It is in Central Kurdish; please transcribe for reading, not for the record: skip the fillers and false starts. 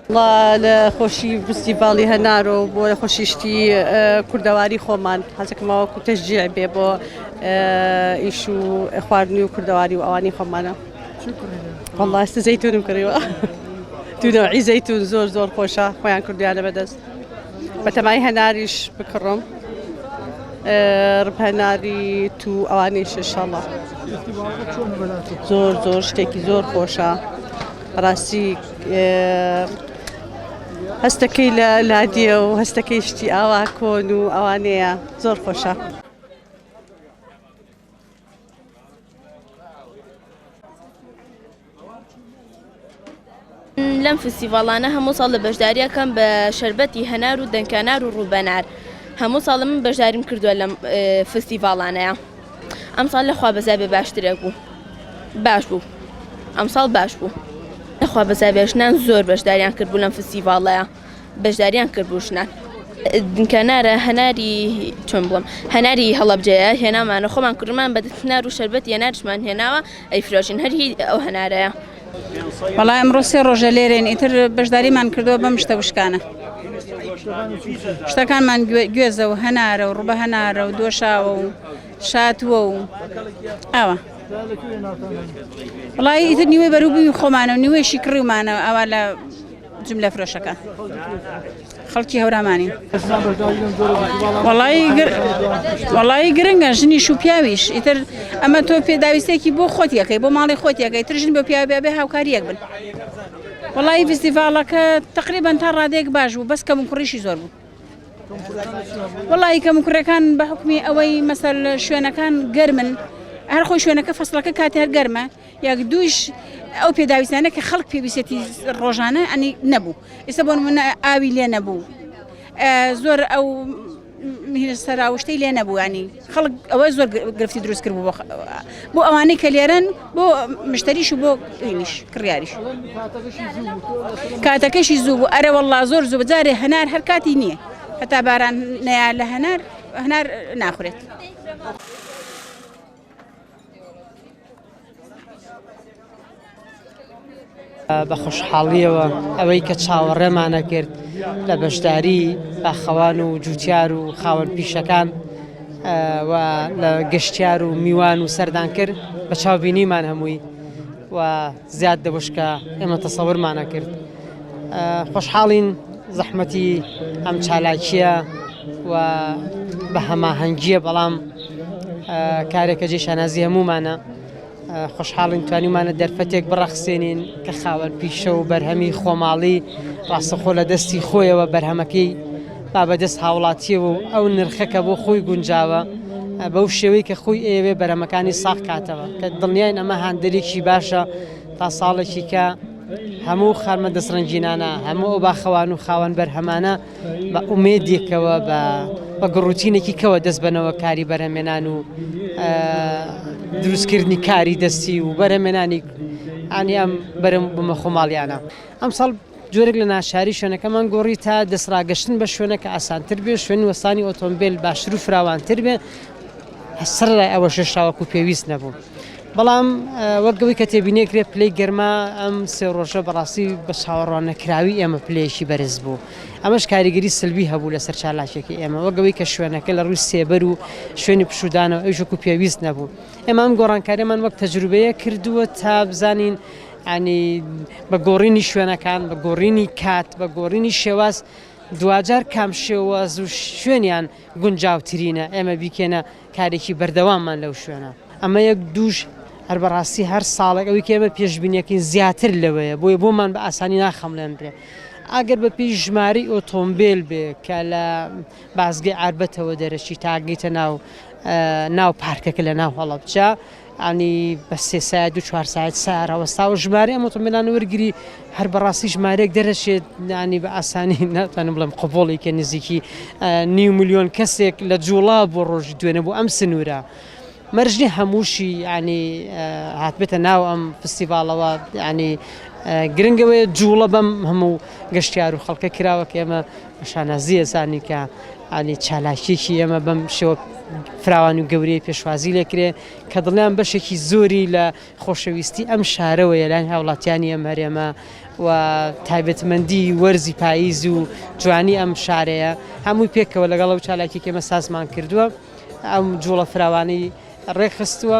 الله لخوشی فستیوالی هنارو بۆ خۆشیشتی کوردەواری خۆمان حەزەکەمەوە تەشجیع بێ بۆ ئیش و خواردنی و کوردەواری و ئەوانی خۆمانە. والله ئێستا زەیتونم کڕیوە دوو نەوعی زەیتون زۆر خۆشە خۆیان کردویانە بەدەست. بەتەمای هەناریش بکڕم ڕبهەناری تو ئەوانیش ئینشاڵڵا زۆر شتێکی زۆر خۆشە ڕاستی هەستەکەی لە لادیە و هەستەکەی شتی ئاوا کۆن و ئەوانەیە زۆر خۆشە. لەم فستیڤاڵانە هەموو ساڵ لە بەشداریەکەم بە شەربەتی هەنار و دەنکەنار و ڕووبەنار هەموو ساڵ من بەشداریم کردووە لەم فستیڤاڵانەیە. ئەم ساڵ لەخوا بەزای بێ باشترێک بوو باش بوو ئەم ساڵ باش بوو لەخوا بەزای بێژنان زۆر بەشداریان کرد بوو لەم فستیڤاڵەیە بەشداریان کرد بوو ژنان. دنکەنارە هەناری چۆن بڵم هەناری هەڵەبجەیە هێنامانە خۆمان کردمان بە هەنار و شەربەتی هێنارشمان هێناوە ئەیفرۆشین هەر هی ئەو هەنارەیە. وەڵای ئەمڕۆ سێ ڕۆژە لێرێن ئیتر بەشداریمان کردووە بەم شتە وشکانە شتەکانمان گوێزە و هەنارە و ڕوبە هەنارە و دۆشاوە و شاتووە و ئەوە وڵی ئیتر نیوەی بەروبووی خۆمانە و نیوەیشی کڕیومانە ئەوە لە جملە فرۆشەکە خەڵکی هەورامانی. وەڵی گرنگە ژنیش و پیاویش ئیتر ئەمە تۆ پێداویستێکی بۆ خۆتیەکەی بۆ ماڵی خۆتیەکەی تر ژن بۆ پیاوی بێ هاوکاریەک بن. وەڵی فستیڤاڵەکە تقریبان تا ڕادێک باش بوو بەس کەم و کوڕیشی زۆر بوو. وەڵی کەم و کوڕەکان بە حکمی ئەوەی مەسەل شوێنەکان گەرمن هەر خۆی شوێنەکە فەسڵەکە کاتی هەر گەرمە یاک دووش ئەو پێداویستانە کە خەڵک پێویستێتی ڕۆژانە ئەنی نەبوو ئێستا بۆ نمونە ئاوی لێ نەبوو زۆر ئەو سەراوشتەی لێ نەبوو ینی خەڵک ئەوە زۆر گرفتی دروست کرد بوو بۆ ئەوانەی کە لێرەن بۆ مشتریش و بۆ ئینیش کڕیاریش کاتەکەشی زوو بوو ئەرە وەڵڵا زۆر زوو بەجارێ هەنار هەر کاتی نییە هەتا باران نەیە لە هەنار ناخورێت. بە خۆشحاڵیەوە ئەوەی کە چاوەڕێمانە کرد لە بەشداری باخەوان و جوتیار و خاوەن پیشەکان و لە گەشتیار و میوان و سەردان کرد بە چاوبینیمان هەمووی و زیاد دەبشکە ئێمە تەسەورمانە کرد. خۆشحاڵین زەحمەتی ئەم چالاکیە و بە هەماهەنگیە بەڵام کارێکە جێشانازی هەمومانە. خۆشحاڵین توانیمانە دەرفەتێک بڕەخسێنین کە خاوەن پیشە و بەرهەمی خۆماڵی ڕاستەخۆ لە دەستی خۆیەوە بەرهەمەکەی با بەدەست هاوڵاتیەوە و ئەو نرخەکە بۆ خۆی گونجاوە بەو شێوەی کە خۆی ئێوێ بەرهەمەکانی ساغ کاتەوە کە دڵنیاین ئەمە هاندێکی باشە تا ساڵێکی کە هەموو خارمە دەستڕنجینانە هەموو ئەو باخەوان و خاوەن بەرهەمانە بە ئومێدێکەوە بە گڕوتینێکی کەوە دەست بنەوە کاری بەرهەمێنان و دروستکردنی کاری دەستی و بەرهەمێنانی ئانی ئەم بەرەم بمە خۆماڵیانە. ئەم ساڵ جۆرێک لە ناشاری شوێنەکەمان گۆڕی تا دەسڕاگەشتن بە شوێنەکە ئاسانتر بێ شوێنی وەستانی ئۆتۆمبیل باشتر و فراوانتر بێ سەر لای ئەوە شێشاوەکو پێویست نەبوو. بەڵام وەکەوەی کە تێبینێکرێ پلەی گەرما ئەم سێ ڕۆژە بەڕاستی بە چاوەڕوانەکراوی ئێمە پلەیەکی بەرز بوو. ئەمەش کاریگەری سلبی هەبوو لەسەر چالاکێکی ئێمە وەکەوەی کە شوێنەکە لە ڕووی سێبەر و شوێنی پشودانەوە ئەوژەکو پێویست نەبوو. ئێمە ئەم گۆڕانکاریمان وەک تەجروبەیە کردووە تا بزانین ینی بە گۆڕینی شوێنەکان بە گۆڕینی کات بە گۆڕینی شێواز دوجار کام شێواز و شوێنیان گونجاوترینە ئێمە بیکێنە کارێکی بەردەواممان لەو شوێنە. ئەمە یەک دووش هەر بەڕاستی هەر ساڵێک ئەوەی کە ئێمە پێشبینیەکەین زیاتر لەوەیە بۆیە بۆمان بە ئاسانی ناخەمڵێنرێ. ئەگەر بە پێی ژماری ئۆتۆمبیل بێ کە لە بازگەی عاربەتەوە دەرەچی تاگەیتە ناو پارکەکە لە ناو هەڵەبجە ینی بە 3 ساعت و 4 ساعت سارەوەستا و ژمارە ئەم ئۆتۆمبیلانە وەرگری هەر بەڕاستی ژمارەیەک دەرەشێت ینی بە ئاسانی ناتوانم بڵێم قۆڵێکە نزیکی 9 ملیۆن کەسێک لە جوڵا بۆ ڕۆژی دوێنە بۆ ئەم سنوورە مەرجنی هەمووشی ینی هاتبێتە ناو ئەم فستیڤالەوە ینی گرنگەوەی جوڵە بەم هەموو گەشتیار و خەڵکە کراوە کە ئێمە شانازیە زانی کە ینی چالاکیێکی ئێمە بەم شێوە فراوان و گەورەی پێشوازی لێکرێ کە دڵیان بەشێکی زۆری لە خۆشەویستی ئەم شارەوەیە لای هاوڵاتیانی ئەم هەرێمە و تایبەتمەندی وەرزی پاییز و جوانی ئەم شارەیە هەمووی پێکەوە لەگەڵ ئەو چالاکی کە ئێمە سازمان کردووە ئەم جوڵە فراوانی ڕێکخستووە